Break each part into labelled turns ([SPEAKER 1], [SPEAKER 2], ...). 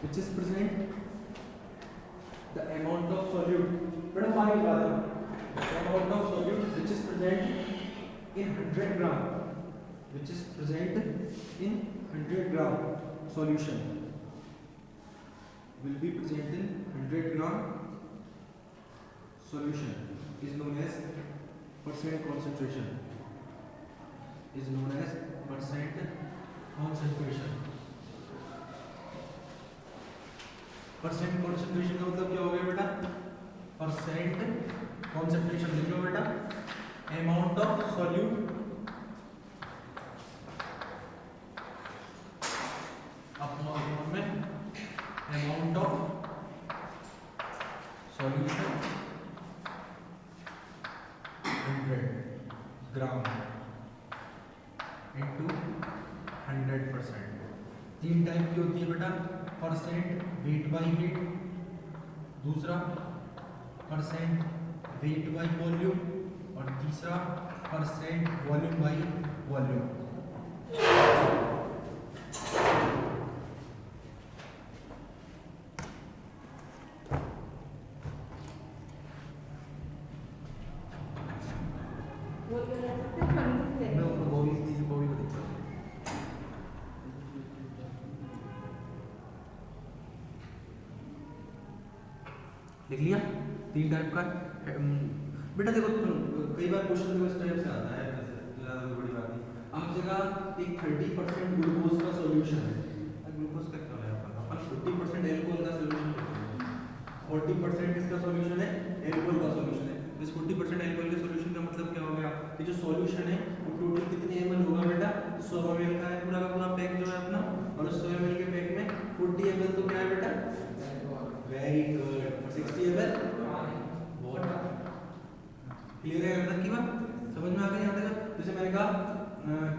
[SPEAKER 1] which is present the amount of solute, बेटा पानी बता दो, amount of solute which is present in 100 gram, which is present in 100 gram solution, will be present in 100 gram solution, is known as percent concentration, is known as percent concentration. Percent concentration का मतलब क्या हो गया बेटा? Percent concentration लिख लो बेटा, amount of solute upon में amount of solution 100 gram into 100%. तीन टाइप की होती है बेटा, परसेंट वेट बाई वेट, दूसरा परसेंट वेट बाई वॉल्यूम, और तीसरा परसेंट वॉल्यूम बाई वॉल्यूम. लिख लिया तीन टाइप का बेटा. देखो कई बार क्वेश्चन देखो इस टाइप से आता है, ज़्यादा बड़ी बात नहीं. आप जगह एक 30% ग्लूकोज का सॉल्यूशन है, ग्लूकोज का क्या है अपन 50% एल्कोहल का सॉल्यूशन है, 40% इसका सॉल्यूशन है एल्कोहल का सॉल्यूशन है. इस 40% एल्कोहल के सॉल्यूशन का मतलब क्या हो गया, ये जो सॉल्यूशन है वो टोटल कितने ml होगा बेटा? 100 ml का है पूरा का पूरा पैक जो है अपना, और 100 ml के पैक में 40 ml तो क्या है बेटा? Very good. 60 ml water. Clear है यहाँ तक की बात? समझ में आ गई यहाँ तक? जैसे मैंने कहा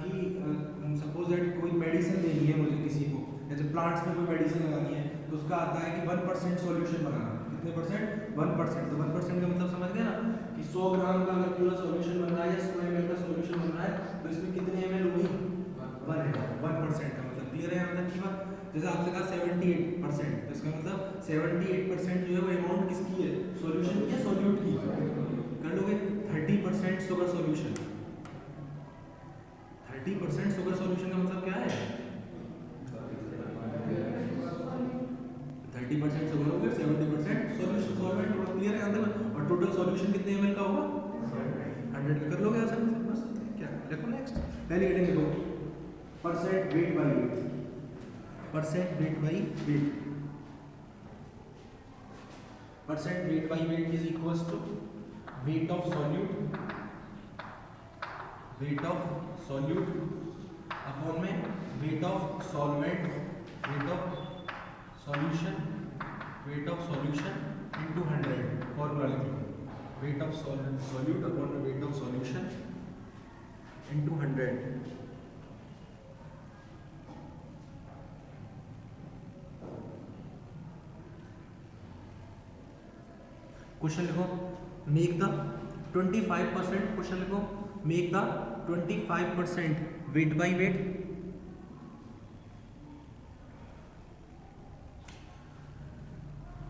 [SPEAKER 1] कि सपोज दैट कोई मेडिसिन देनी है मुझे किसी को, जैसे प्लांट्स में कोई मेडिसिन लगानी है, तो उसका आता है कि 1% सॉल्यूशन बनाना. कितने परसेंट? 1%. तो 1% का मतलब समझ गए ना कि 100 ग्राम का अगर पूरा सॉल्यूशन बन रहा है या 100 ml का सॉल्यूशन बन रहा है, तो इसमें कितने ml होगी? 1% का मतलब. क्लियर है यहाँ तक की बात? जैसे आपसे कहा 78%, तो इसका मतलब 78% जो है वो अमाउंट किसकी है? सॉल्यूशन की या सॉल्यूट की? कर लोगे. 30% शुगर सॉल्यूशन, 30% शुगर सॉल्यूशन का मतलब क्या है? 30% शुगर हो गया, 70% सॉल्यूशन सॉल्वेंट. और क्लियर है यहाँ तक? और टोटल सॉल्यूशन कितने ml का होगा? 100 का. कर लोगे आसान से? बस क्या देखो नेक्स्ट पहले हेडिंग लिखो, percent weight by weight, percent weight by weight. Percent weight by weight is equals to weight of solute, weight of solute upon में weight of solvent, weight of solution, weight of solution into 100. Formula लिख लो, weight of solute upon weight of solution into 100. Question लिखो, make the 25%, question लिखो, make the 25% weight by weight,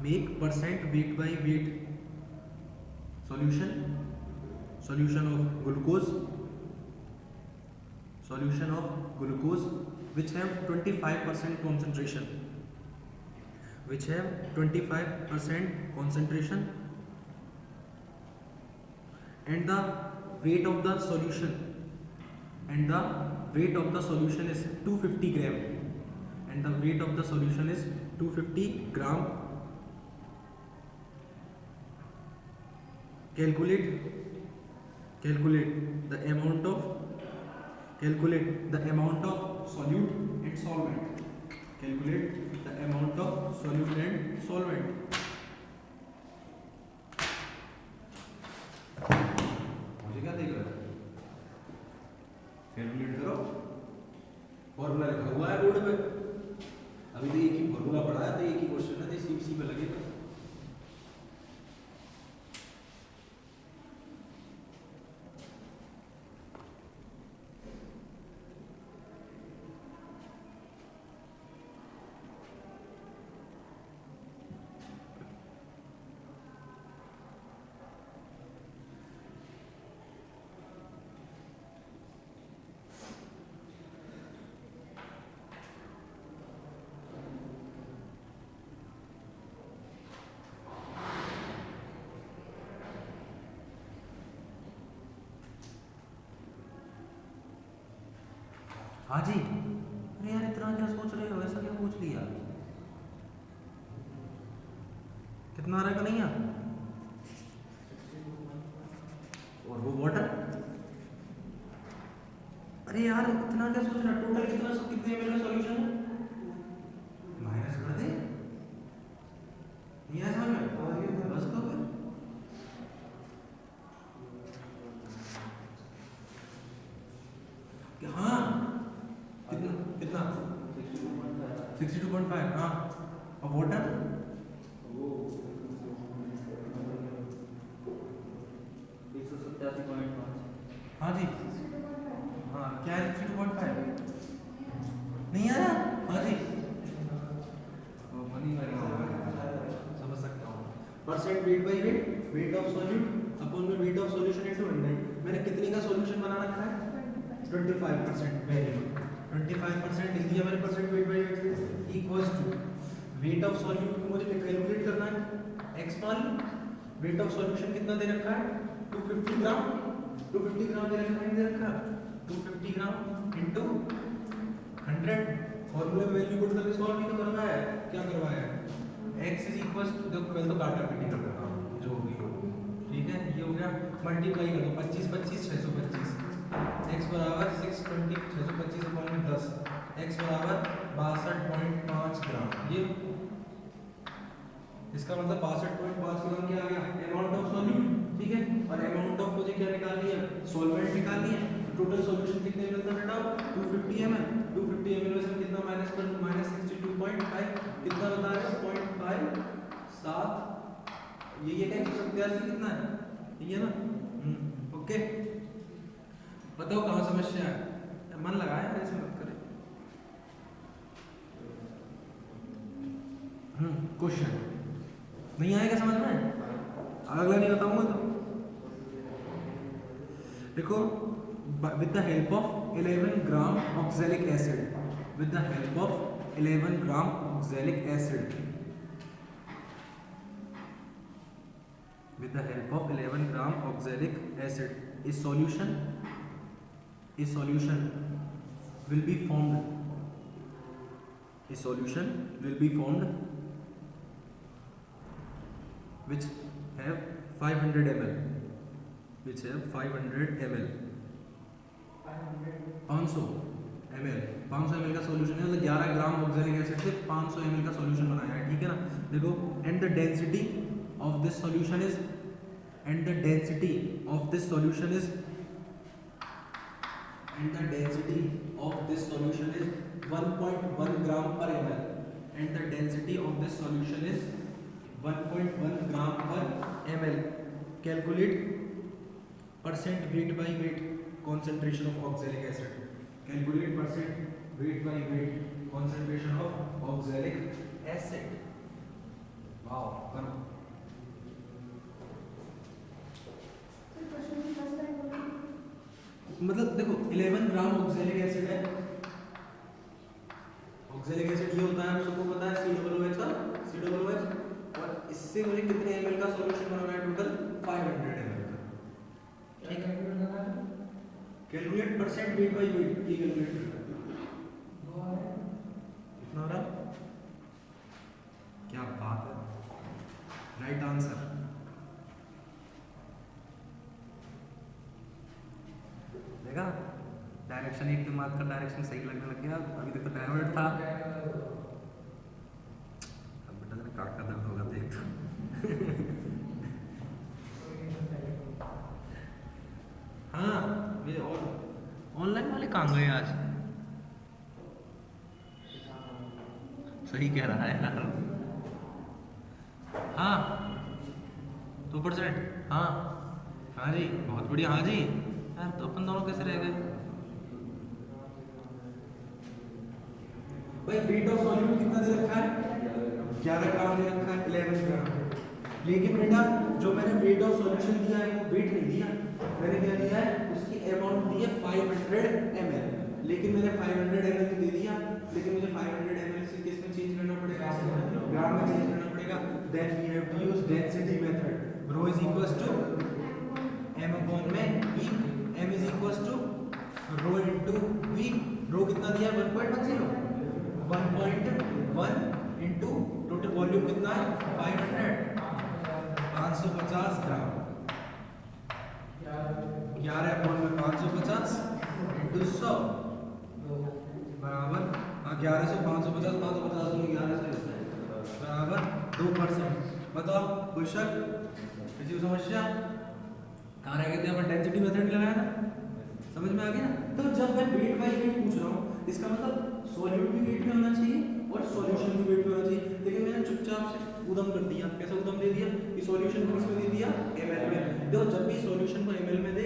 [SPEAKER 1] make percent weight by weight solution, solution of glucose, solution of glucose which have 25% concentration, which have 25% concentration, and the weight of the solution, and the weight of the solution is 250 gram, and the weight of the solution is 250 gram. Calculate the amount of, calculate the amount of solute and solvent, calculate the amount of solute and solvent. मुझे क्या देख रहा है? Calculate करो. Formula लिखा हुआ है board पे, अभी तो एक ही फॉर्मूला पढ़ा है, तो एक ही क्वेश्चन है, तो सी पे लगेगा. हाँ जी, अरे यार इतना क्या सोच रहे हो, ऐसा क्या पूछ लिया? कितना आ रहा है कन्हैया? और वो वाटर, अरे यार इतना क्या सोच रहा है? टोटल कितना, कितने एमएल का सॉल्यूशन है? माइनस कर दे, नहीं आया समझ में? बस तो फिर हाँ, कितना कितना 62.5, हाँ। और वाटर हाँ जी, हाँ क्या है 62.5, नहीं आया? हाँ जी, समझ सकता हूँ। Percent weight by wait, wait of solute upon में वेट ऑफ सॉल्यूशन इनटू 100। मैंने कितने का सॉल्यूशन बना रखा है? 25%। वेरी गुड, 25% लिख दिया मैंने percent weight by weight equals to weight of solute को मुझे कैलकुलेट करना है x मान। वेट ऑफ सॉल्यूशन कितना दे रखा है? 250 ग्राम, 250 ग्राम दे रखा है, दे रखा 250 ग्राम इनटू 100। फॉर्मूले में वैल्यू पुट करके सॉल्व नहीं तो करवाया है, क्या करवाया है? x इज इक्वल्स टू, देखो पहले तो काटा पीटी कर देता हूं जो भी हो, ठीक है। ये हो गया, मल्टीप्लाई कर दो 25 25 625, x बराबर 620 625 अपॉन 10, x बराबर 62.5 ग्राम। ये इसका मतलब 62.5 ग्राम क्या आ गया? अमाउंट ऑफ सॉल्यूट, ठीक है। और अमाउंट ऑफ मुझे क्या निकालनी है? सॉल्वेंट निकालनी है। टोटल सॉल्यूशन कितने मिलता है बेटा? 250 ml। 250 ml में से कितना माइनस कर, माइनस 62.5 कितना बता रहे हो? 0.5 7, ये क्या 187 कितना है? ये है ना, ओके। बताओ कहाँ समस्या है? मन लगाया ऐसे मत करे। क्वेश्चन नहीं आएगा समझ में? अगला नहीं बताऊंगा तो देखो, with the help of 11 gram oxalic acid, with the help of 11 gram oxalic acid, with the help of 11 gram oxalic acid, a solution will be formed, a solution will be formed which have 500 ml, which have 500 ml, 500 ml, 500 ml का solution है, मतलब 11 ग्राम oxalic acid से 500 ml का solution बनाया है, ठीक है ना। देखो, and the density of this solution is, and the density of this solution is, and the density of this solution is 1.1 ग्राम पर ml, and the density of this solution is 1.1 ग्राम पर ml। Calculate percent weight by wait concentration of oxalic acid, calculate percent weight by weight concentration of oxalic acid। Wow, करो। मतलब देखो 11 ग्राम oxalic acid है, oxalic acid ये होता है, हम सबको पता है COOH का, COOH, और इससे मुझे कितने ml का सॉल्यूशन बनाना है? टोटल 500 ml का, ठीक है। Calculate percent weight by wait, ये कैलकुलेट करना है, कितना आ रहा? क्या बात है, राइट आंसर। देखा, डायरेक्शन, एक दिमाग का डायरेक्शन सही लगने लग गया। अभी तक तो डाइवर्ट था, अब बेटा तेरे काट का दर्द होगा देख तो। हाँ, ये और ऑनलाइन वाले कहाँ गए आज? सही कह रहा है यार। हाँ 2%, हाँ हाँ जी, बहुत बढ़िया। हाँ जी यार, तो अपन दोनों कैसे रह गए भाई? वेट ऑफ सॉल्यूट कितना दे रखा है? 11 ग्राम दे रखा है, 11 ग्राम। लेकिन बेटा जो मैंने वेट ऑफ सॉल्यूशन दिया है वो वेट नहीं दिया, मैंने क्या दिया है? उसकी अमाउंट दी है 500 ml। लेकिन मैंने 500 ml दे दिया, लेकिन मुझे 500 ml से किस में चेंज करना पड़ेगा? ग्राम में चेंज करना पड़ेगा। Then we have to use density method. Rho is equals to m upon में v, m is equals to rho into v rho कितना दिया है 1.10, 1.1 इंटू टोटल वॉल्यूम कितना है 550 ग्राम, 11/550 इंटू 100 बराबर 1100 550 550 में 1100 बराबर 2%। बताओ क्वेश्चन किसी को समस्या कहाँ रह गए थे? अपन डेंसिटी मेथड लगाया ना, समझ में आ गया ना? तो जब मैं वेट बाय वेट पूछ रहा हूँ इसका मतलब सॉल्यूट भी वेट में होना चाहिए और सॉल्यूशन भी वेट में होना चाहिए, लेकिन मैंने चुपचाप से उदम कर दिया। कैसा उदम दे दिया कि सॉल्यूशन को किसमें दे दिया ml में। देखो जब भी सॉल्यूशन को ml में दे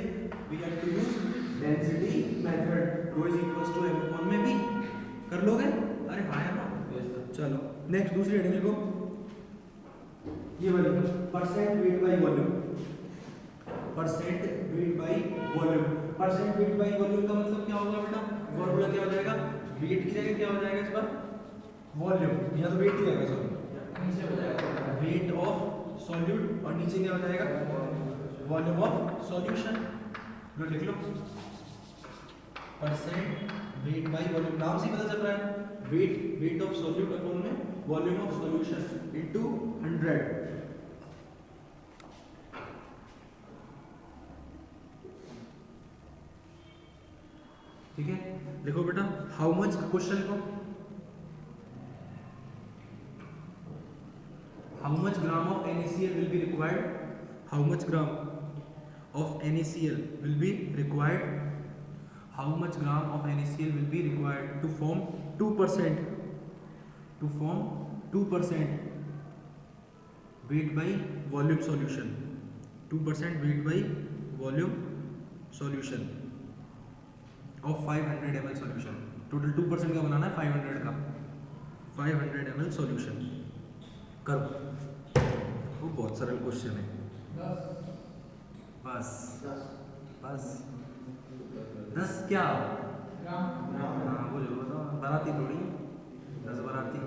[SPEAKER 1] we have to use density method, ρ = m/v में भी कर लोगे। अरे हाँ यार, चलो नेक्स्ट दूसरी हेडिंग लिखो, ये वाली percent weight by volume. Percent weight by volume, percent weight by volume का मतलब क्या होगा बेटा? फॉर्मूला क्या हो जाएगा? वेट की जगह क्या हो जाएगा इस बार? वॉल्यूम, या तो वेट ही रहेगा, सॉरी नीचे हो जाएगा वेट ऑफ सॉल्यूट और नीचे क्या हो जाएगा? Volume of solution. लो लिख लो परसेंट वेट बाय वॉल्यूम, नाम से पता चल रहा है वेट ऑफ सॉल्यूट अपॉन में वॉल्यूम ऑफ सॉल्यूशन इनटू 100। ठीक है, देखो बेटा हाउ मच का क्वेश्चन को, how much gram of NaCl will be required, how much gram of NaCl will be required, how much gram of NaCl will be required to form 2%, to form 2% weight by volume solution, 2% weight by volume solution of 500 ml solution. Total 2% का बनाना है 500 का, 500 ml solution करो। वो बहुत सरल question है, बस 10 क्या? हाँ वो जो बताओ, बाराती थोड़ी 10 बाराती,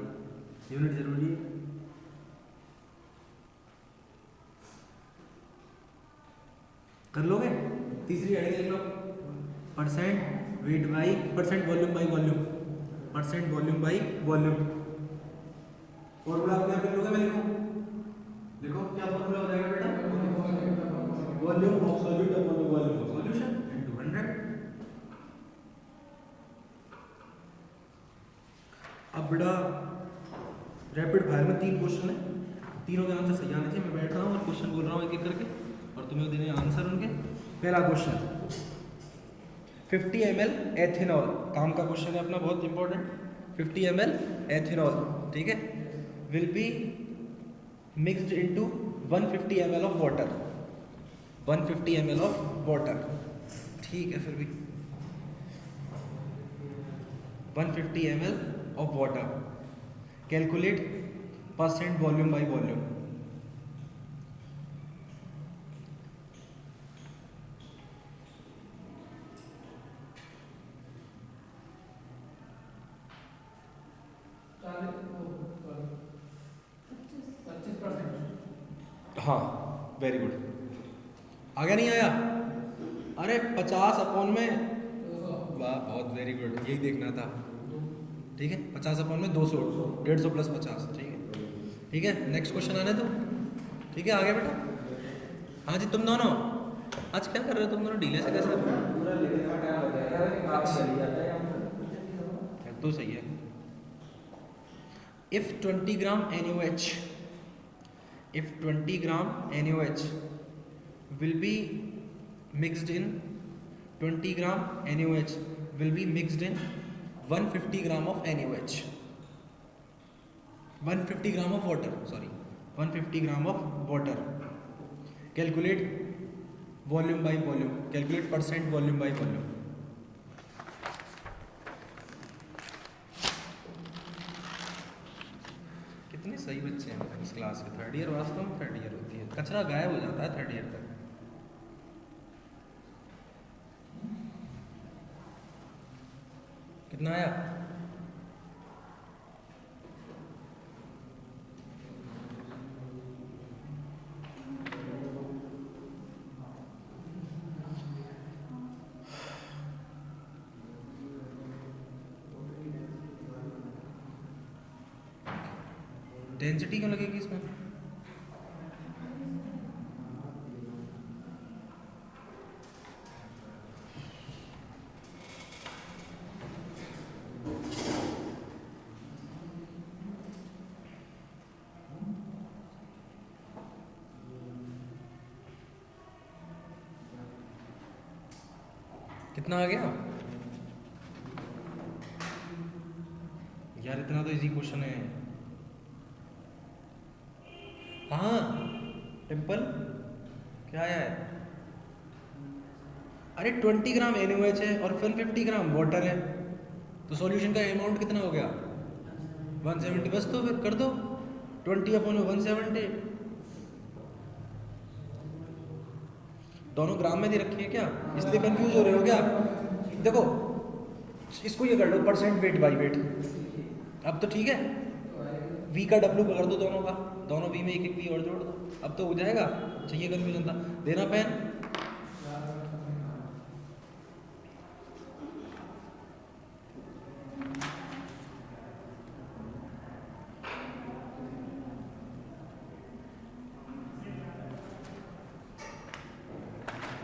[SPEAKER 1] यूनिट जरूरी है। कर लोगे? तीसरी हेडिंग लिख लो percent weight by percent volume by volume, percent volume by volume. Formula आप क्या कर लोगे? मैं लिखूं? देखो क्या फॉर्मूला हो जाएगा बेटा? Volume of solute upon volume of solution into 100। अब बेटा रैपिड फायर में 3 क्वेश्चन है, तीनों के आंसर सही आने चाहिए। मैं बैठ रहा हूँ और क्वेश्चन बोल रहा हूँ एक एक करके और तुम्हें देने आंसर उनके। पहला क्वेश्चन 50 ml एथेनॉल, काम का क्वेश्चन है अपना, बहुत इंपॉर्टेंट। 50 ml एथेनॉल, ठीक है, will be mixed into 150 ml of water, 150 ml of water, ठीक है। फिर भी 150 ml of water, calculate percent volume by volume. हाँ वेरी गुड, आगे नहीं आया? अरे 50 अपॉन में, वाह बहुत वेरी गुड, यही देखना था। ठीक है 50 अपॉन में 200, 150 प्लस 50, ठीक है ठीक है। नेक्स्ट क्वेश्चन आने दो, ठीक है आगे बेटा। हाँ जी तुम दोनों आज क्या कर रहे हो? तुम दोनों ढीले से कैसे? तो सही है। If 20 gram NaOH, if 20 gram NaOH will be mixed in 20 gram NaOH will be mixed in 150 gram of NaOH, 150 gram of water, sorry 150 gram of water. Calculate volume by volume, calculate percent volume by volume. कितने सही बच्चे हैं इस class के। Third year वास्तव में third year होती है, कचरा गायब हो जाता है थर्ड ईयर तक। कितना आया? डेंसिटी क्यों लगेगी इसमें? कितना आ गया यार? इतना तो इजी क्वेश्चन है। हाँ टिम्पल क्या है? अरे 20 ग्राम NaOH है और फिर 50 ग्राम वाटर है, तो सॉल्यूशन का अमाउंट कितना हो गया? 170। बस तो फिर कर दो 20/170। दोनों ग्राम में दे रखी है क्या, इसलिए कंफ्यूज हो रहे हो क्या? देखो इसको ये कर लो परसेंट वेट बाई वेट। अब तो ठीक है, V का W कर दो दोनों का, दोनों V में एक एक V और जोड़ दो, अब तो हो जाएगा। चाहिए कंफ्यूजन था, देना पेन।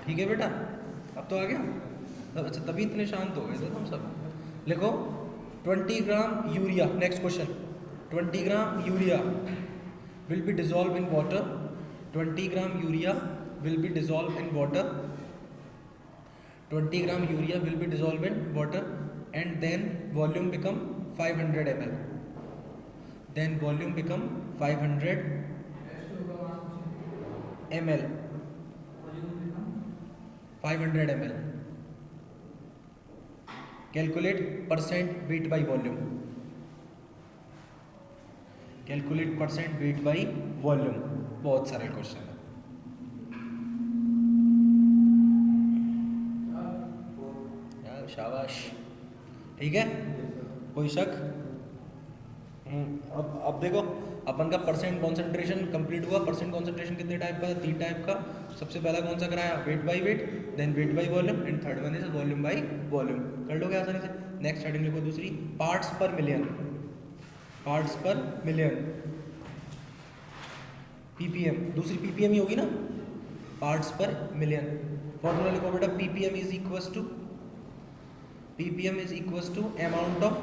[SPEAKER 1] ठीक है बेटा, अब तो आ गया। तब अच्छा तभी इतने शांत हो गए थे तुम सब। लिखो 20 gram urea, next question. 20 gram urea will be dissolved in water. 20 gram urea will be dissolved in water. 20 gram urea will be dissolved in water and then volume become 500 ml. Then volume become 500 ml. 500 ml. Calculate percent weight by volume. Calculate percent weight by volume. बहुत सारे question है। यार शाबाश, ठीक है, कोई शक? अब देखो अपन का परसेंट कॉन्सेंट्रेशन कंप्लीट हुआ। परसेंट कॉन्सेंट्रेशन कितने टाइप का? 3 टाइप का। सबसे पहला कौन सा कराया? Weight by weight, then weight by volume and third one is volume by volume. कर लोगे आसानी से। नेक्स्ट हेडिंग लिखो दूसरी, parts per million. Parts per million ppm, दूसरी ppm ही होगी ना, पार्ट्स पर मिलियन। फॉर्मूला लिखो बेटा, ppm is equals to amount of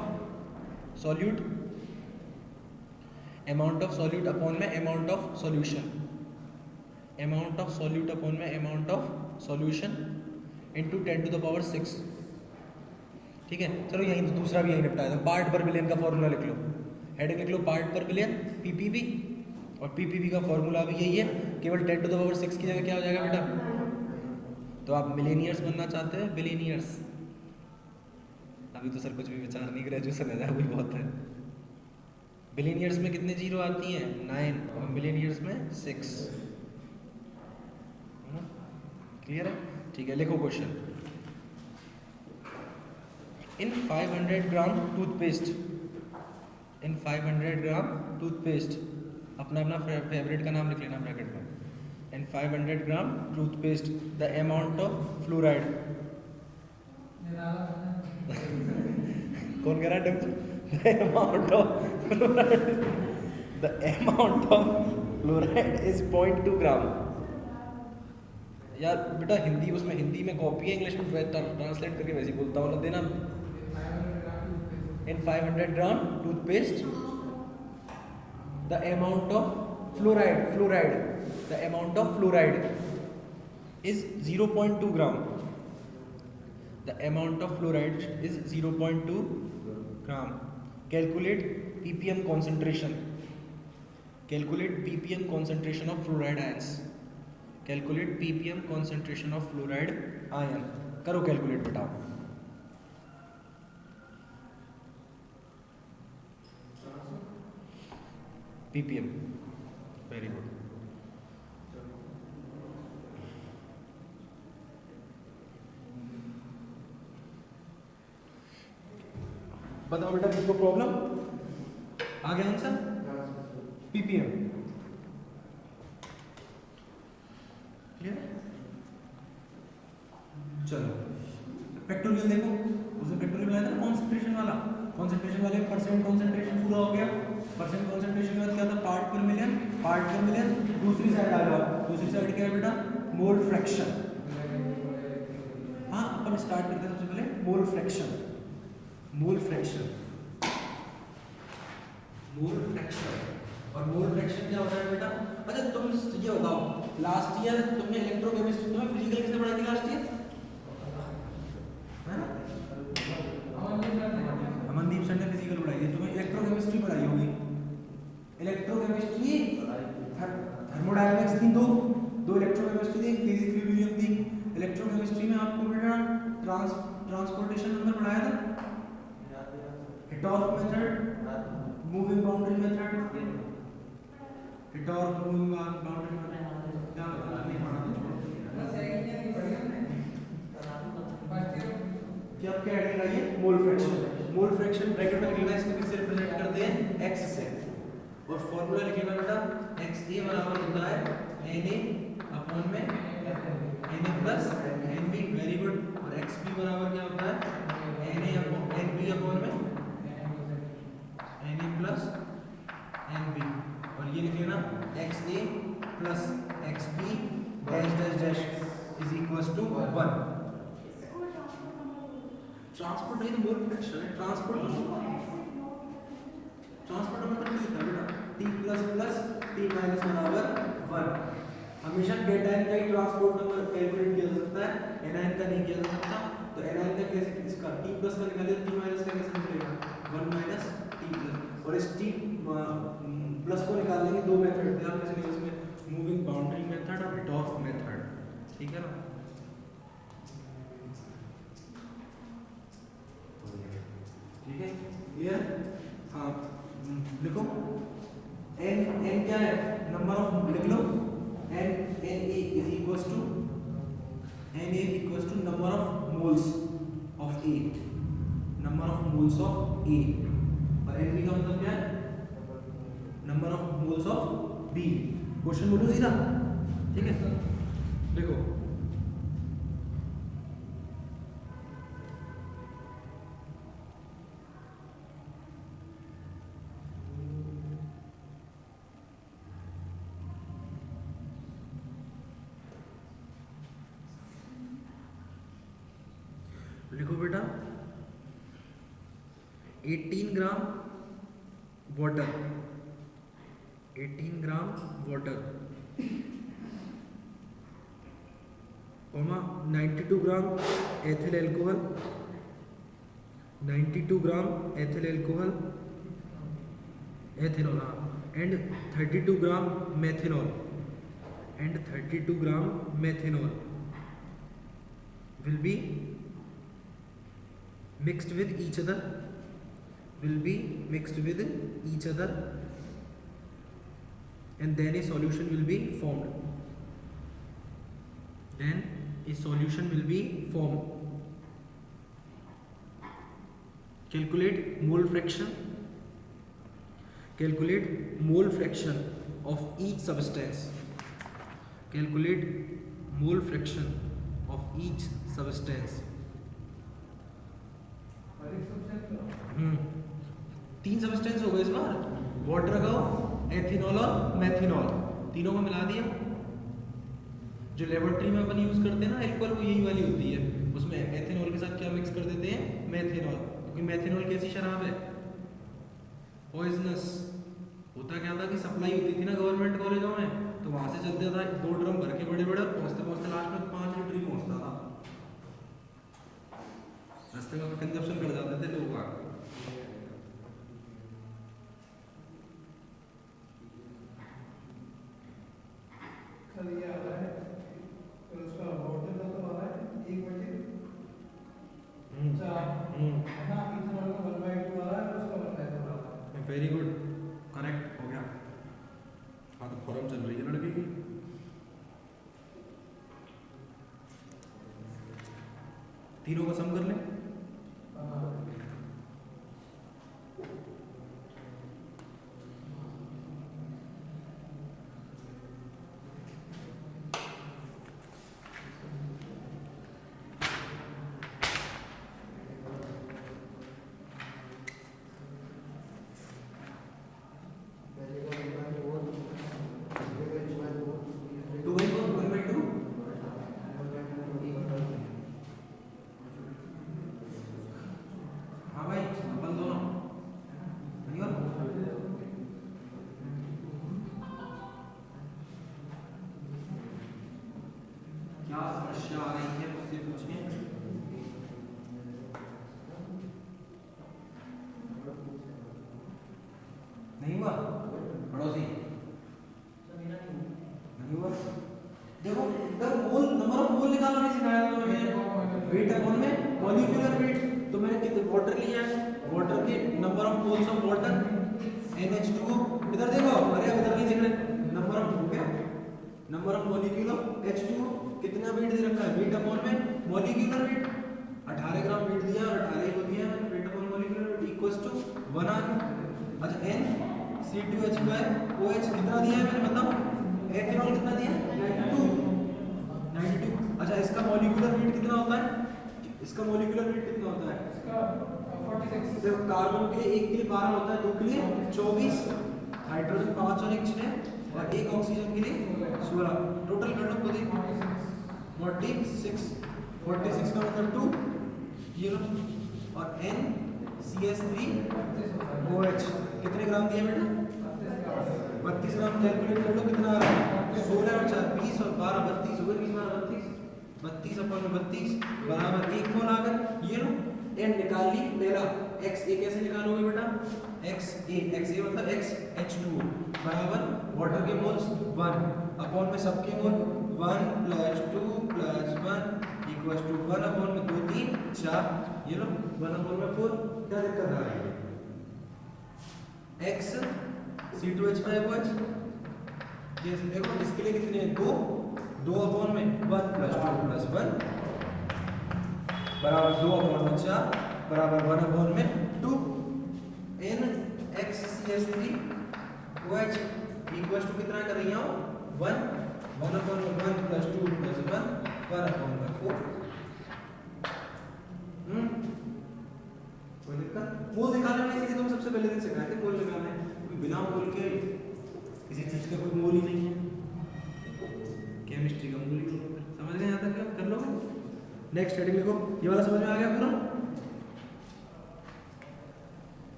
[SPEAKER 1] solute, amount of solute upon में amount of solution, amount of solute upon में amount of solution into 10 to the power 6। ठीक है, चलो यहीं दूसरा भी यहीं निपटाया था। पार्ट पर मिलियन का फॉर्मूला लिख लो, हेडिंग लिख लो पार्ट पर मिलियन ppb, और ppb का फॉर्मूला भी यही है, केवल 10 to the power 6 की जगह क्या हो जाएगा बेटा? तो आप मिलेनियर्स बनना चाहते हैं, बिलियनियर्स? अभी तो सर कुछ भी विचार नहीं, ग्रेजुएशन है वही बहुत है। बिलियनियर्स में कितने जीरो आती हैं? 9, और मिलेनियर्स में 6। क्लियर है? ठीक है, लिखो question. In 500 gram toothpaste, in 500 gram toothpaste, अपना अपना फेवरेट का नाम लिख लेना ब्रैकेट में। In 500 gram toothpaste the amount of fluoride, कौन कह रहा है? The amount of fluoride, the amount of fluoride is 0.2 gram. यार बेटा हिंदी, उसमें हिंदी में कॉपी है, इंग्लिश में ट्रांसलेट करके वैसे बोलता हूँ, देना। In 500 gram toothpaste, the amount of fluoride, the amount of fluoride is 0.2 gram. The amount of fluoride is 0.2 gram. Calculate ppm concentration. Calculate ppm concentration of fluoride ions. Calculate ppm concentration of fluoride ion. करो calculate बेटा। ppm, very good. बताओ बेटा किसको problem आ गया answer? ppm। चलो petroleum देखो, उसमें petroleum आया था कॉन्सेंट्रेशन वाला, कॉन्सेंट्रेशन वाले परसेंट कॉन्सेंट्रेशन पूरा हो गया। परसेंट कॉन्सेंट्रेशन के बाद क्या था, पार्ट पर मिलियन, पार्ट पर मिलियन। दूसरी साइड आ जाओ, दूसरी साइड क्या है बेटा, मोल फ्रैक्शन। हाँ, अपन स्टार्ट करते हैं सबसे पहले मोल fraction. Mole fraction, mole fraction. और मोल फ्रैक्शन क्या होता है बेटा? अच्छा तुम ये बताओ, लास्ट ईयर तुमने इलेक्ट्रोकेमिस्ट्री, तुम्हें फिजिकल किसने पढ़ाई थी लास्ट ईयर? अमनदीप सर ने फिजिकल पढ़ाई थी। तुम्हें इलेक्ट्रोकेमिस्ट्री पढ़ाई होगी। इलेक्ट्रोकेमिस्ट्री, थर्मोडायनामिक्स थी, दो इलेक्ट्रोकेमिस्ट्री थी, फिजिक्स रिवीजन थी। इलेक्ट्रोकेमिस्ट्री में आपको बेटा ट्रांसपोर्टेशन नंबर पढ़ाया था, हिटॉफ मेथड, मूविंग बाउंड्री मेथड, हिटॉफ मूविंग बाउंड्री मेथड, क्या नहीं पढ़ा था? क्या क्या हेडिंग आई है? Mole fraction. Mole fraction bracket में लिखना है, इसको किससे रिप्रेजेंट करते हैं? x से। और फार्मूला लिखिएगा बेटा, xa बराबर होता है na अपॉन में na plus nb, very good. और xb बराबर क्या होता है? na अपॉन nb अपॉन में na प्लस nb। और ये लिखिए ना, xa plus xb dash dash dash is equals to 1। Transport नहीं तो मोल फ्रैक्शन है। ट्रांसपोर्ट नंबर t था बेटा, t plus plus t minus बराबर 1। हमेशा केटायन का ही ट्रांसपोर्ट नंबर कैलकुलेट किया जा सकता है, एनायन का नहीं किया जा सकता। तो एनायन का कैसे, इसका t प्लस का निकालिए, t माइनस का कैसे निकलेगा? 1 माइनस t प्लस। और इस t प्लस को निकालने के दो मेथड थे, आप कैसे, इसमें मूविंग बाउंड्री मेथड और हिटॉफ मेथड, ठीक है ना? ठीक है, क्लियर? हाँ, लिखो n क्या है? नंबर ऑफ, लिख लो na is equals to number of moles of A, number of moles of A। और nb का मतलब क्या है? Number of moles of B। Question बोलो सीधा, ठीक है? देखो लिखो बेटा, 18 gram water, 18 gram water, 92 gram ethyl alcohol, 92 gram ethyl alcohol, ethanol, and 32 gram methanol, and 32 gram methanol will be mixed with each other, will be mixed with each other, and then a solution will be formed, then a solution will be formed। calculate mole fraction, calculate mole fraction of each substance, calculate mole fraction of each substance। 3 substance हो गए इस बार, water का, ethanol और methanol, तीनों को मिला दिया। जो लेबोरेटरी में अपन यूज करते हैं ना एल्कोहल, वो यही वाली होती है। उसमें एथेनॉल के साथ क्या मिक्स कर देते हैं? मेथेनॉल, क्योंकि मेथेनॉल कैसी शराब है? पॉइजनस। होता क्या था कि सप्लाई होती थी ना गवर्नमेंट कॉलेजों में, तो वहां से चलता था 2 ड्रम भर के बड़े बड़े, पहुंचते पहुंचते लास्ट में 5 लीटर ही पहुंचता था। रास्ते में कंजप्शन कर जाते थे लोग। वेरी गुड, करेक्ट हो गया। हाँ, तो फॉर्म चल रही है लड़के की। तीनों को सम कर लें। क्या समस्या आ रही है मुझसे पूछिए। नहीं हुआ पड़ोसी, नहीं हुआ। देखो इधर मोल, नंबर ऑफ मोल निकालना नहीं सिखाया था मैंने, वेट अपॉन में मॉलिक्यूलर वेट। तो मैंने कितने वाटर लिया है, वाटर के number of moles of water NH2। इधर देखो, अरे इधर नहीं देख रहे, नंबर ऑफ हो गया, number of molecule of H2 कितना वेट दे रखा है, वेट अपॉन में मॉलिक्यूलर वेट। 18 ग्राम वेट दिया और 18 को दिया मैंने, weight upon molecular weight equals to 1 आ गया। अच्छा NC2H5OH कितना दिया है मैंने, बताओ। एथेनॉल कितना दिया है, 92। अच्छा इसका मॉलिक्यूलर वेट कितना होता है, इसका मॉलिक्यूलर वेट कितना होता है,
[SPEAKER 2] इसका 46।
[SPEAKER 1] देखो कार्बन के लिए 1 के लिए 12 होता है, 2 के लिए 24, हाइड्रोजन 5 और 1 6 और 1 ऑक्सीजन के लिए 16। टोटल कर लो खुद ही, 46 का मतलब 2 ये लो। और NCH3OH कितने ग्राम दिया बेटा, 32 ग्राम। कैलकुलेट कर लो कितना आ रहा है, 16 और 4 20 और 12 32 हो गए, 20 12 32, 32 अपॉन में 32 बराबर 1 मोल आ गया। ये लो एन निकाल ली, पहला XA कैसे निकालोगे बेटा, XA मतलब XH2 बराबर वाटर के मोल्स 1 अपॉन में सबके मोल 1 + 2 + 1 इक्वल्स टू 1 अपॉन में 2 3 4, ये लो 1 अपॉन में 4। क्या दिक्कत आ रही है, X C2H5OH ये देखो, इसके लिए कितने हैं 2 अपॉन में 1 + 2 + 1 बराबर 2 अपॉन में 4 बराबर 1 अपॉन में 2। NXCH3OH इक्वल्स टू कितना कर रही हूँ 1 अपॉन में 1 + 2 + 1 अपॉन में 4। कोई दिक्कत, मोल निकालने में सीधे तुम सबसे पहले दिन सिखाए थे मोल निकालने, बिना मोल के किसी चीज का कोई मोल ही नहीं है, केमिस्ट्री का मोल ही नहीं है। समझ गए यहाँ तक, कर लो। नेक्स्ट हेडिंग लिखो, ये वाला समझ में आ गया पूरा।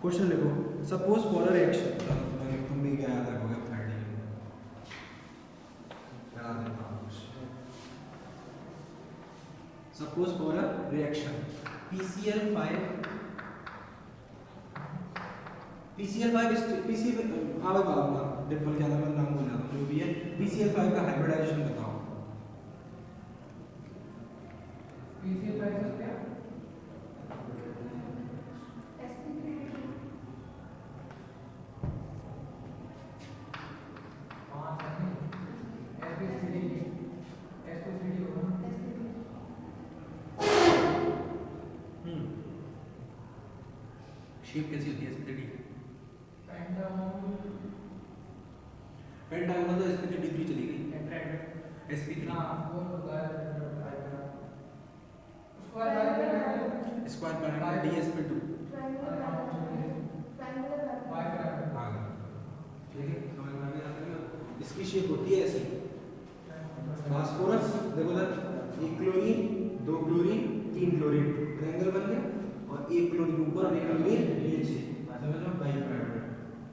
[SPEAKER 1] क्वेश्चन लिखो, सपोज फॉर अ रिएक्शन, तुम भी क्या याद रखोगे third suppose for a reaction PCl5 हाँ बताऊंगा, डिफल क्या नाम बोल रहा हूँ, जो भी है PCl5 का हाइब्रिडाइजेशन बताओ।
[SPEAKER 2] PCl5 का क्या,
[SPEAKER 1] शेप कैसी होती है sp3?
[SPEAKER 2] पेंटागोन,
[SPEAKER 1] पेंटागोन तो sp3 चली गई, sp3
[SPEAKER 2] हां वो होता है स्क्वायर पैरामीटर
[SPEAKER 1] dsp2 ठीक है, समझ में आ गया। इसकी शेप होती है ऐसी, फास्फोरस देखो ना, 1 क्लोरीन 2 क्लोरीन 3 क्लोरीन, ट्रायंगल बन गया, और 1 क्लोरीन ऊपर और 1 क्लोरीन नीचे, समझ लो बाइपैरामीटर,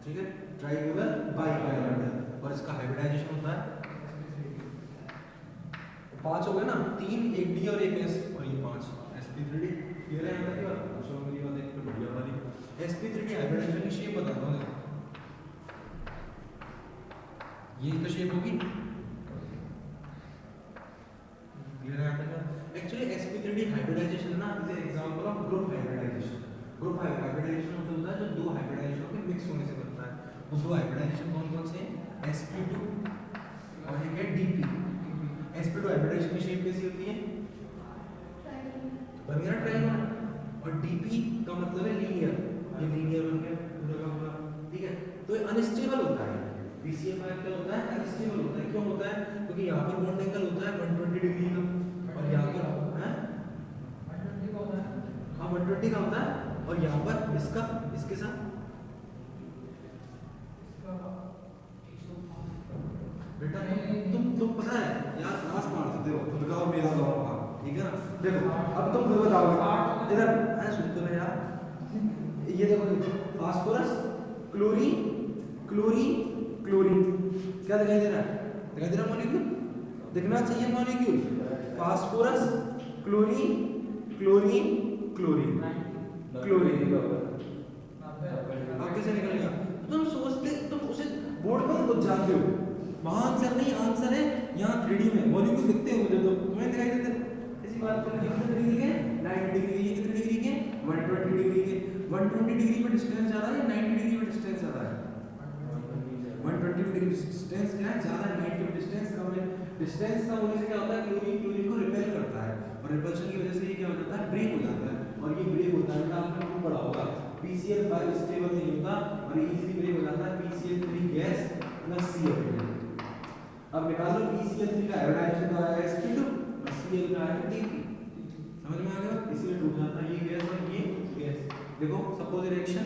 [SPEAKER 1] ठीक है, ट्राइगोनल बाइपैरामीटर। और इसका हाइब्रिडाइजेशन होता है 5 हो गए ना, 3 1 D और 1 S, और ये 5 sp3d। ये रहा है क्या, दूसरा मेरी बात एक तो बढ़िया वाली sp3d हाइब्रिडाइजेशन की शेप बताता हूं। देखो ये तो शेप होगी, ये रहा है। एक्चुअली sp3d हाइब्रिडाइजेशन ना is an example of group hybridization. Group hybridization मतलब होता है जो दो हाइब्रिडाइजेशनों के मिक्स होने से बनता है। वो दो हाइब्रिडाइजेशन कौन-कौन से हैं, sp2 और एक है dp। sp2 हाइब्रिडाइजेशन की शेप कैसी होती है, बन गया ट्रायंगल, और dp का मतलब है लीनियर, ये लीनियर बन गया पूरा का पूरा, ठीक है। तो ये अनस्टेबल होता है, PCl5 क्या होता है, अनस्टेबल होता है। क्यों होता है, क्योंकि यहाँ पर बॉन्ड एंगल होता है 120 डिग्री का, और यहाँ पर है
[SPEAKER 2] 120 का होता है,
[SPEAKER 1] हाँ 120 का होता है, और यहाँ पर इसका इसके साथ बेटा तुम पता है यार, क्लास मार सकते हो खुद का और मेरा तो होगा, ठीक है ना। देखो अब तुम खुद बताओगे, इधर मैं सुन तो यार, ये देखो फास्फोरस क्लोरीन क्लोरीन क्लोरीन, क्या दिखाई दे रहा है, दिखाई दे रहा मॉलिक्यूल, दिखना चाहिए molecule. Phosphorus, chlorine, chlorine, chlorine, chlorine. अब कैसे निकलेगा? तुम सोचते, तुम उसे बोर्ड पर खुद जानते हो, वहां आंसर नहीं, आंसर है यहाँ 3D में। मॉलिक्यूल दिखते हैं मुझे तो, तुम्हें दिखाई देते? ऐसी बात करें, कितने डिग्री के? 90 डिग्री। ये कितने डिग्री के? 120 डिग्री के। 120 डिग्री पे डिस्टेंस ज्यादा है, 90 डिग्री पे डिस्टेंस ज्यादा है? 120 डिग्री डिस्टेंस क्या है? ज्यादा है। 90 डिस्टेंस कम है। डिस्टेंस कम होने से क्या होता है? क्लोरीन क्लोरीन को रिपेल करता है, और रिपल्शन की वजह से ये क्या हो जाता है? ब्रेक हो जाता है। और ये ब्रेक होता है, आपने खूब पढ़ा होगा, PCl5 स्टेबल नहीं होता और ये इजीली ब्रेक हो जाता है PCl3 गैस प्लस Cl। अब निकालो PCl3 का आयोडाइजेशन का आया sp2 और Cl का आया Tp। समझ में आ गया? इसलिए टूट जाता है ये गैस और ये गैस। देखो suppose reaction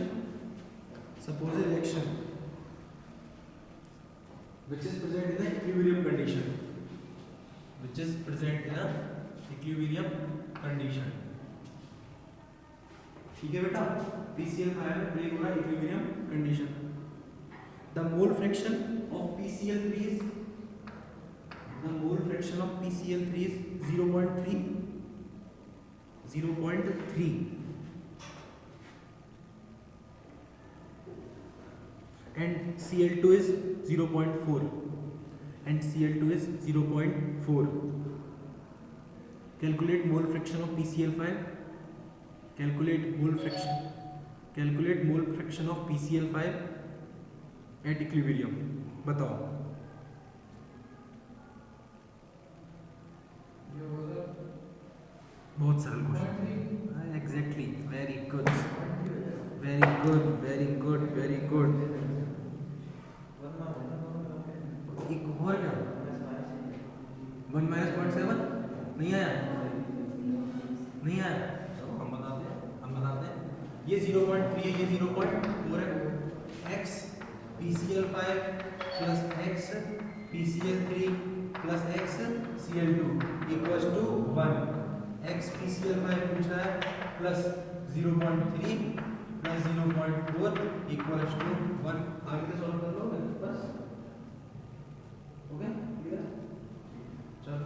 [SPEAKER 1] which is present in a equilibrium condition, ठीक है बेटा? PCl5 में ब्रेक हो रहा है equilibrium condition. The mole fraction of PCl3 is 0.3 and Cl2 is 0.4 and Cl2 is 0.4. Calculate mole fraction of PCl5. Calculate mole fraction of PCl5 at equilibrium. बताओ। बहुत सरल question. Exactly, very good, very good, very good, very good. एक और क्या? 1 - 0.7 नहीं आया? नहीं आया? चलो हम बताते हैं। ये 0.3 है, ये 0.4 है। x PCl5 plus x PCl3 plus x Cl2 equals to 1। x PCl5 पूछ रहा है प्लस 0.3 प्लस 0.4 इक्वल्स टू 1। आगे के सॉल्व कर लो बस। Okay, clear? चलो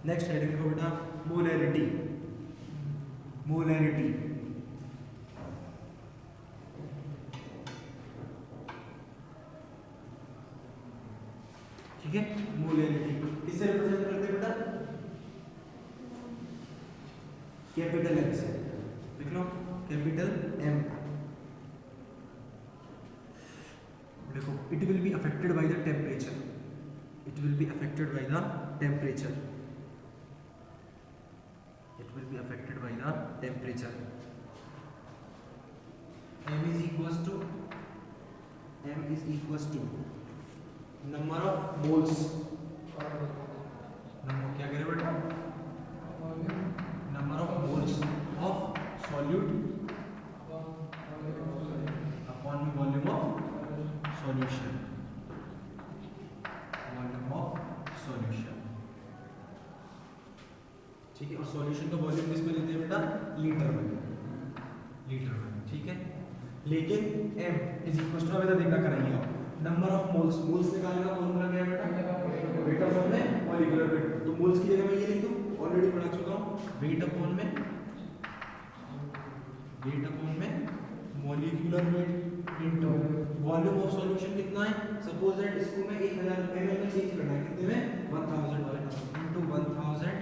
[SPEAKER 1] नेक्स्ट हेडिंग को बेटा मोलैरिटी। ठीक है, मोलैरिटी किससे रिप्रेजेंट करते हैं बेटा? कैपिटल M से। लिख लो कैपिटल M। देखो, it will be affected by the temperature. M is equals to number of moles। क्या कह रहे बेटा? Number of moles of solute upon volume of solution. ठीक है, और सॉल्यूशन का वॉल्यूम किस में लेते हैं बेटा? लीटर में। ठीक है, लेकिन m इज इक्वल टू, हमें देखना कराइए आप, नंबर ऑफ मोल्स निकालने का फॉर्मूला क्या है बेटा? वेट अपॉन में मॉलिक्यूलर वेट। तो मोल्स की जगह मैं ये लिख दूं, ऑलरेडी पढ़ा चुका हूं, वेट अपॉन में molecular weight into volume of solution कितना है? सपोज दैट इसको मैं 1000 ml में चेंज करना है, कितने में? 1000 इनटू 1000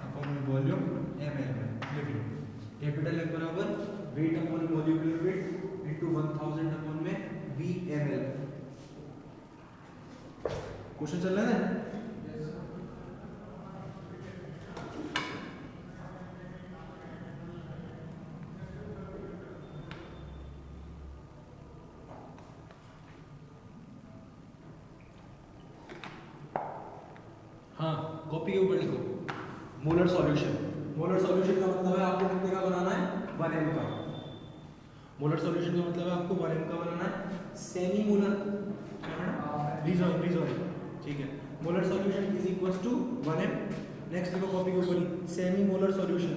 [SPEAKER 1] अपॉन वॉल्यूम ml में। लिख लो कैपिटल M बराबर wait upon molecular weight into 1000 upon में VmL। क्वेश्चन चल रहा है ना? हाँ, कॉपी के ऊपर लिखो मोलर सॉल्यूशन का मतलब है आपको कितने का बनाना है? 1m का। मोलर सॉल्यूशन का मतलब है आपको 1m का बनाना है। सेमी मोलर रीजॉइन ठीक है। Molar solution is equals to 1m। Next देखो कॉपी के ऊपर ही, सेमी मोलर सॉल्यूशन